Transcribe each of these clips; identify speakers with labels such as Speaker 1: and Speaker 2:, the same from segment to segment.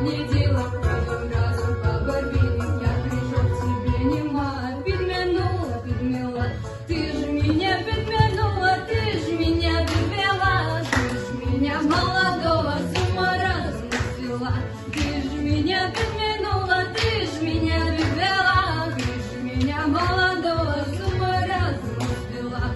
Speaker 1: не дело, разом, разом по барвінах я прийшов, тебе нема. Підмінула, підміла, ти ж мене підмінула, ти ж мене підвела, ти ж мене молодого з ума разом свела. Ты ж меня подмянула, ты ж меня підвела, ты ж меня молодого с ума разом свела.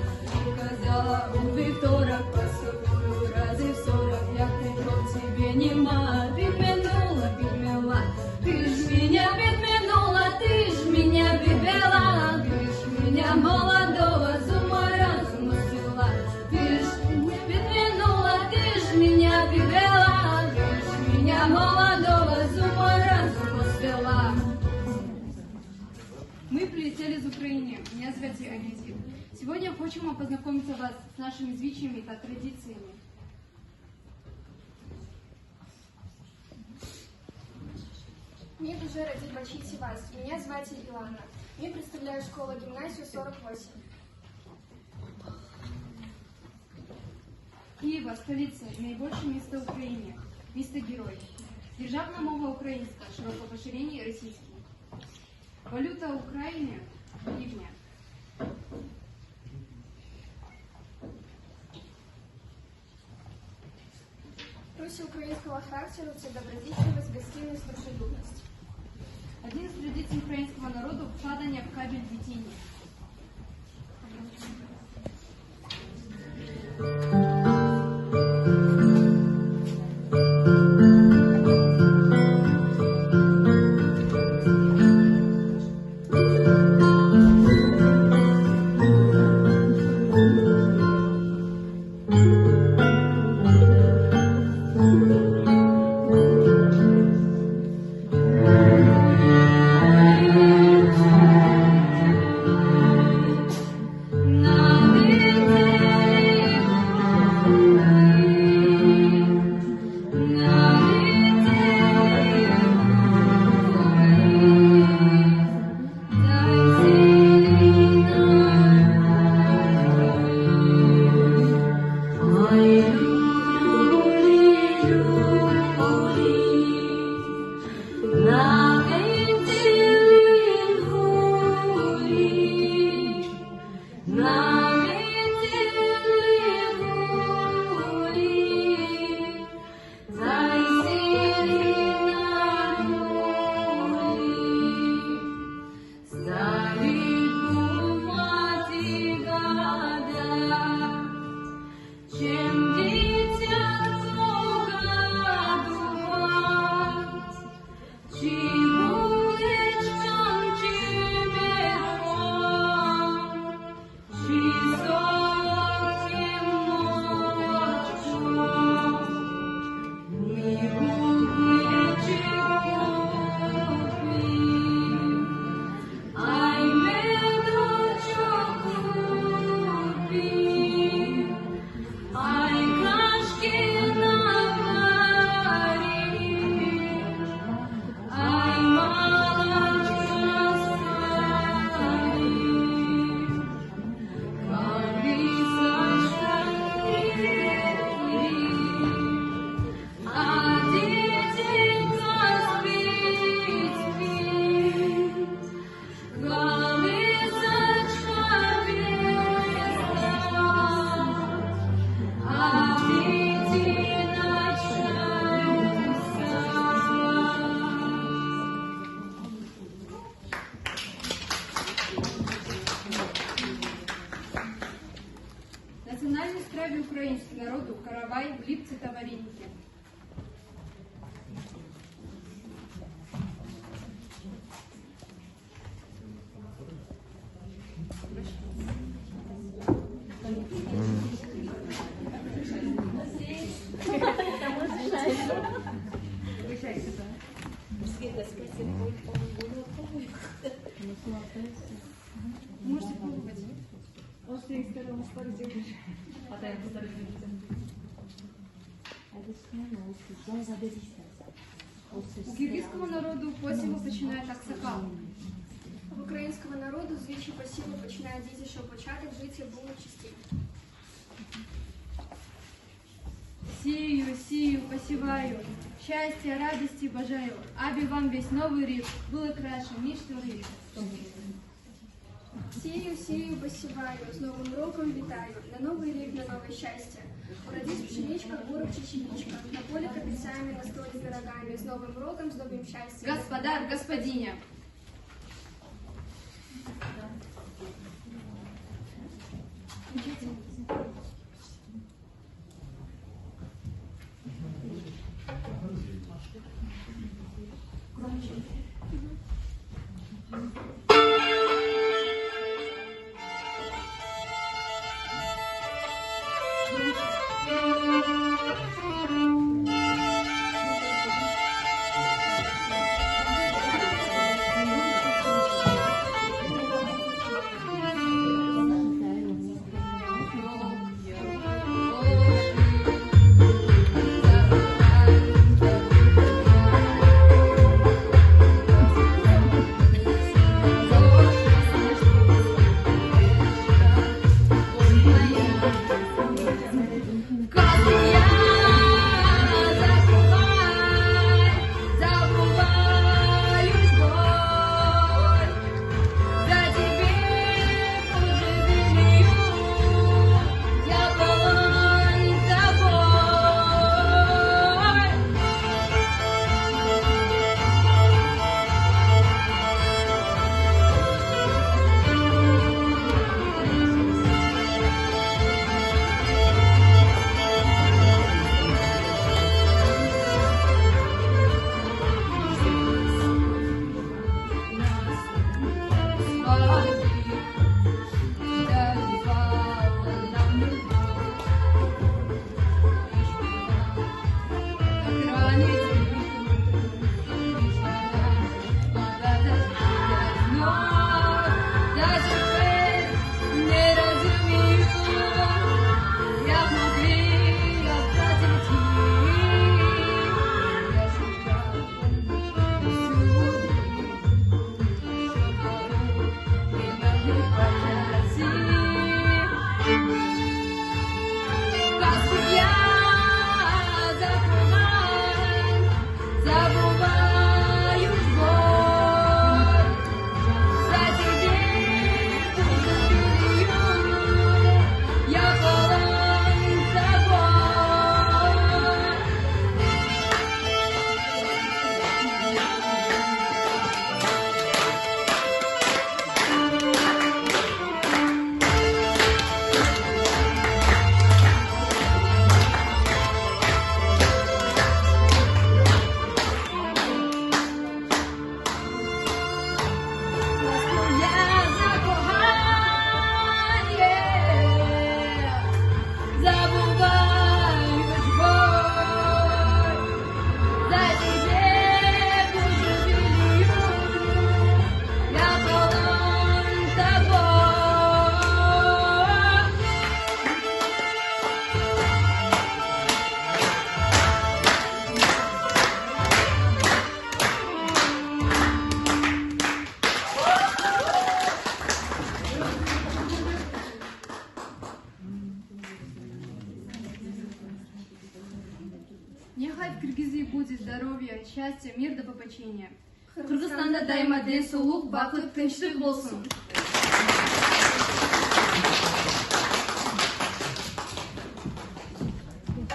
Speaker 1: Указала у вівторок по собору разів 40, я прийшов, тебе нема. Підмянула, підмяла, ти ж меня підмянула, ти ж меня підвела, ти ж меня молодого з ума разом свела. Ти ж меня підмянула, ти ж меня підвела, ти ж меня молодого з ума разом свела.
Speaker 2: Мы прилетели из Украины. Меня зовут Агизия. Сегодня хочемо познакомиться вас с нашими звичаями та традициями.
Speaker 3: Мне дуже раді бачити вас. Меня звати Ілана. Я представляю школу-гімназію 48.
Speaker 2: Києва, столиця, найбільше місто України. Місто-герой. Державна мова українська, широко поширення російський. Валюта України – гривня.
Speaker 3: Русі українського характеру – це добродітельність, гостинність, дружелюбність.
Speaker 2: Один із традицій українського народу – вкладення в кабель дитині. Національні страви українського народу – каравай, хлібці та вареники. Можете пробовать. У киргизского народу посіву починають аксакал.
Speaker 3: В українського народу звичай посіву починає діти, щоб початок життя було чистим.
Speaker 2: Сію, сію, посіваю, щастя, радості бажаю, аби вам весь новий рік було краще, ніж торік.
Speaker 3: Сію, сію, посіваю, з Новим роком вітаю, на новий рік, на нове щастя. Уродись пшеничка, бурок, чечевичка, на поле капельцами, на столе пирогами, с Новым роком, с новым счастьем.
Speaker 2: Господар, господиня. Нехай в Киргизии будет здоровье, счастье, мир до попечения. Кыргызстанда дайыма ден соолук, бакыт, тынчтык болсун.